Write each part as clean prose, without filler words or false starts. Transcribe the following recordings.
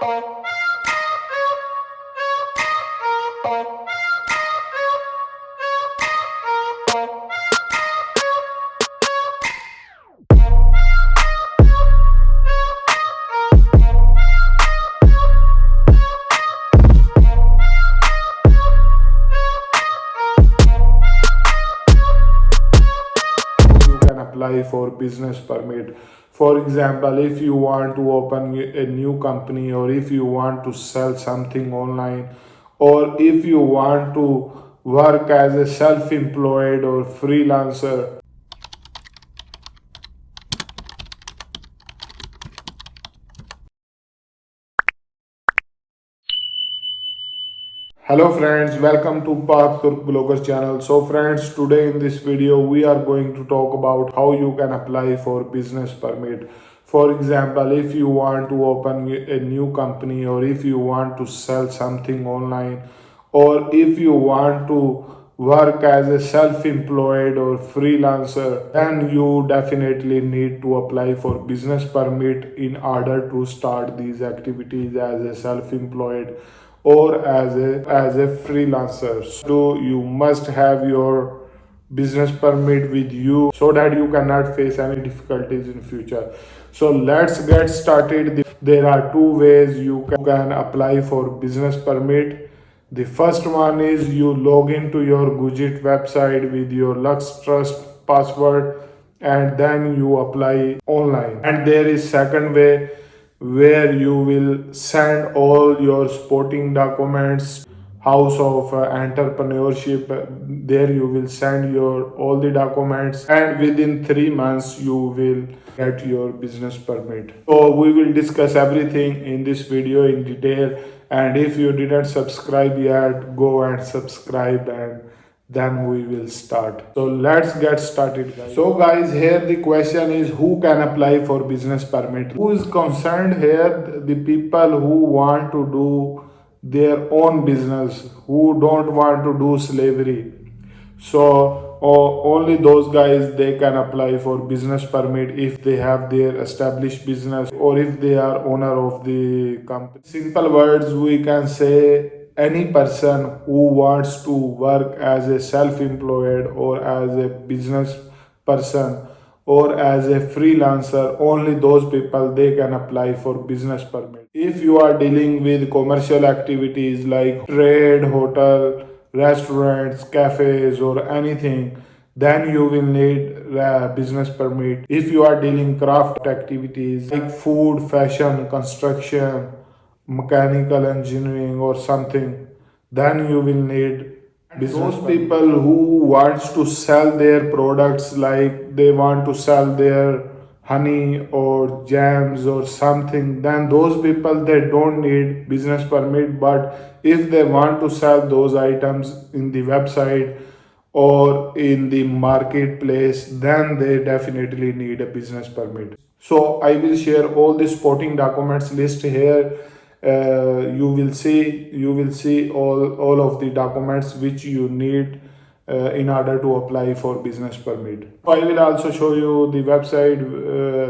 You can apply for business permit. For example, if you want to open a new company, or if you want to sell something online, or if you want to work as a self-employed or freelancer. Hello friends, welcome to Path Turk Blogger channel. So friends, today in this video we are going to talk about how you can apply for business permit. For example, if you want to open a new company, or if you want to sell something online, or if you want to work as a self-employed or freelancer, then you definitely need to apply for business permit in order to start these activities as a self-employed or as a freelancer. So you must have your business permit with you so that you cannot face any difficulties in future. So let's get started. There are two ways you can apply for business permit. The first one is you log into your Gujit website with your Lux Trust password, and then you apply online. And there is second way where you will send all your supporting documents, house of entrepreneurship. There you will send your all the documents, and within 3 months you will get your business permit. So we will discuss everything in this video in detail, and if you didn't subscribe yet, go and subscribe, and then we will start. So let's get started, guys. So guys, here the question is, who can apply for business permit? Who is concerned here? The people who want to do their own business, who don't want to do slavery. So only those guys, they can apply for business permit if they have their established business, or if they are owner of the company. Simple words, we can say any person who wants to work as a self-employed or as a business person or as a freelancer, only those people, they can apply for business permit. If you are dealing with commercial activities like trade, hotel, restaurants, cafes, or anything, then you will need a business permit. If you are dealing craft activities like food, fashion, construction, mechanical engineering, or something, then you will need business. Those people who wants to sell their products, like they want to sell their honey or jams or something, then those people, they don't need business permit. But if they want to sell those items in the website or in the marketplace, then they definitely need a business permit. So I will share all the supporting documents list here. You will see all of the documents which you need in order to apply for business permit. So I will also show you the website,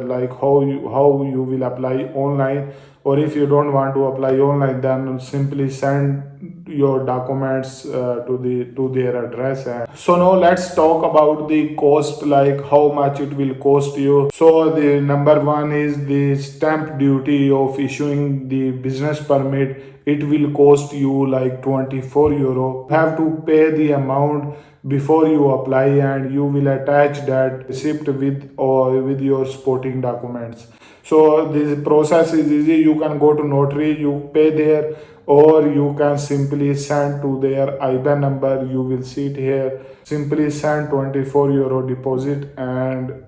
like how you will apply online. Or if you don't want to apply online, then simply send your documents to their address. And so now let's talk about the cost, like how much it will cost you. So the number one is the stamp duty of issuing the business permit. It will cost you like 24 euro. You have to pay the amount before you apply, and you will attach that receipt with your supporting documents. So this process is easy. You can go to notary, you pay there, or you can simply send to their IBAN number. You will see it here. Simply send 24 euro deposit, and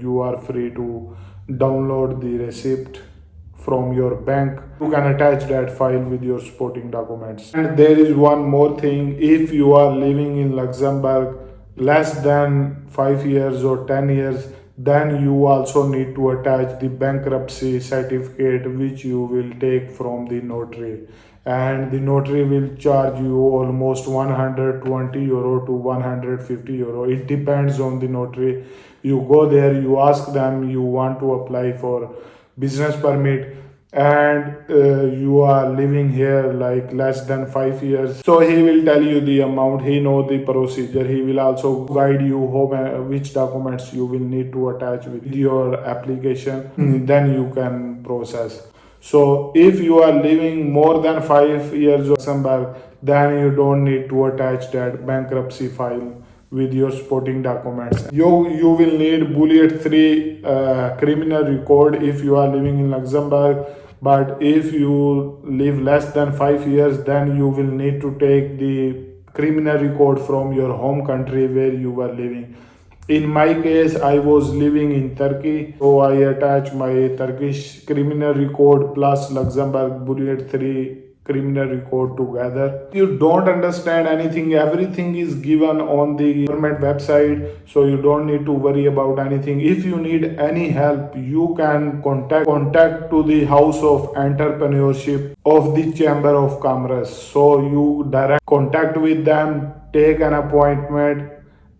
you are free to download the receipt from your bank. You can attach that file with your supporting documents. And there is one more thing. If you are living in Luxembourg less than 5 years or 10 years, then you also need to attach the bankruptcy certificate, which you will take from the notary. And the notary will charge you almost 120 euro to 150 euro. It depends on the notary. You go there, you ask them you want to apply for business permit, and you are living here like less than 5 years, so he will tell you the amount. He know the procedure. He will also guide you how, which documents you will need to attach with your application. Then you can process. So if you are living more than 5 years of Luxembourg, then you don't need to attach that bankruptcy file with your supporting documents. You will need bullet 3 criminal record if you are living in Luxembourg. But if you live less than 5 years, then you will need to take the criminal record from your home country where you were living. In my case, I was living in Turkey, so I attached my Turkish criminal record plus Luxembourg bullet 3 criminal record together. If you don't understand anything, everything is given on the government website, so you don't need to worry about anything. If you need any help, you can contact to the House of Entrepreneurship of the Chamber of Commerce. So you direct contact with them, take an appointment,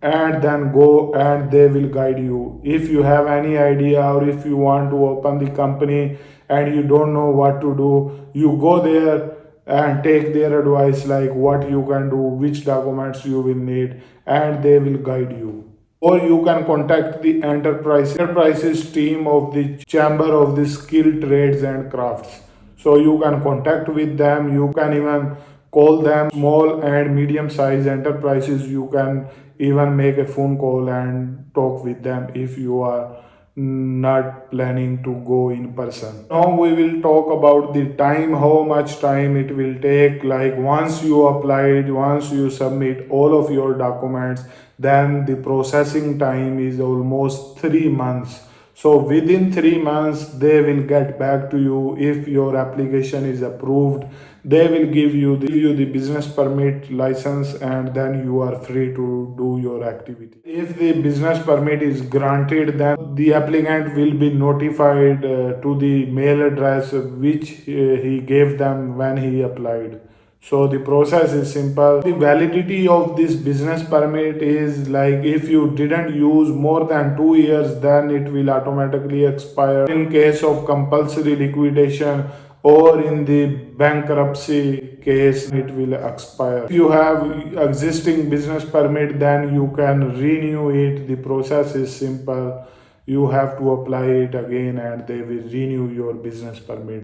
and then go and they will guide you. If you have any idea or if you want to open the company and you don't know what to do, you go there and take their advice, like what you can do, which documents you will need, and they will guide you. Or you can contact the enterprises team of the Chamber of the Skilled Trades and Crafts. So you can contact with them. You can even call them. Small and medium sized enterprises, you can even make a phone call and talk with them if you are not planning to go in person. Now we will talk about the time, how much time it will take. Like once you applied, once you submit all of your documents, then the processing time is almost 3 months. So within 3 months, they will get back to you if your application is approved. They will give you the business permit license, and then you are free to do your activity. If the business permit is granted, then the applicant will be notified to the mail address which he gave them when he applied. So the process is simple. The validity of this business permit is like if you didn't use more than 2 years, then it will automatically expire. In case of compulsory liquidation or in the bankruptcy case, it will expire. If you have existing business permit, then you can renew it. The process is simple. You have to apply it again and they will renew your business permit.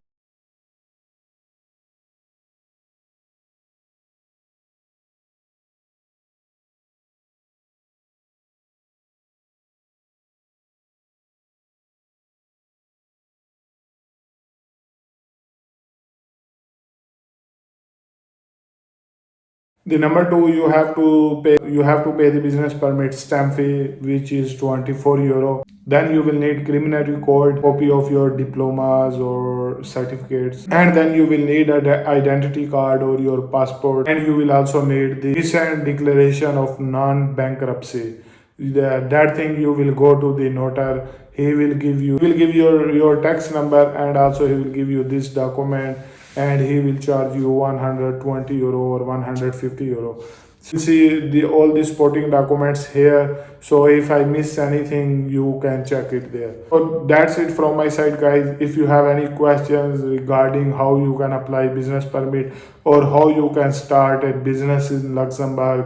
The number two, you have to pay the business permit stamp fee, which is €24. Then you will need criminal record, copy of your diplomas or certificates, and then you will need an identity card or your passport, and you will also need the recent declaration of non-bankruptcy. That thing you will go to the notar. He will give your tax number, and also he will give you this document, and he will charge you €120 or €150. See all the supporting documents here. So if I miss anything, you can check it there. So that's it from my side, guys. If you have any questions regarding how you can apply business permit or how you can start a business in Luxembourg,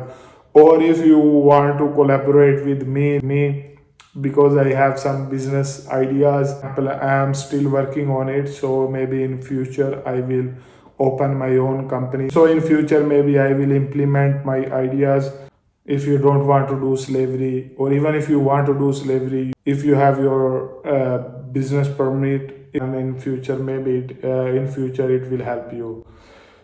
or if you want to collaborate with me because I have some business ideas. I am still working on it, so maybe in future I will open my own company. So in future maybe I will implement my ideas. If you don't want to do slavery, or even if you want to do slavery, if you have your business permit, and in future maybe in future it will help you.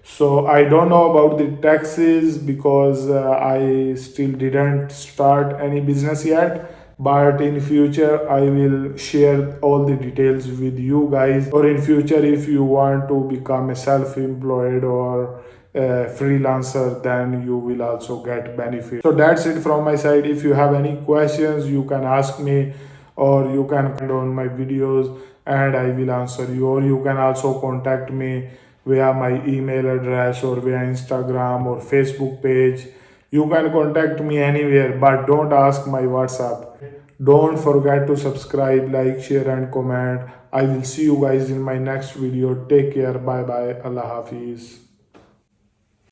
So I don't know about the taxes because I still didn't start any business yet. But in future I will share all the details with you guys. Or in future, if you want to become a self-employed or a freelancer, then you will also get benefit. So that's it from my side. If you have any questions, you can ask me, or you can comment on my videos and I will answer you. Or you can also contact me via my email address or via Instagram or Facebook page. You can contact me anywhere, but don't ask my WhatsApp. Don't forget to subscribe, like, share, and comment. I will see you guys in my next video. Take care. Bye bye. Allah Hafiz.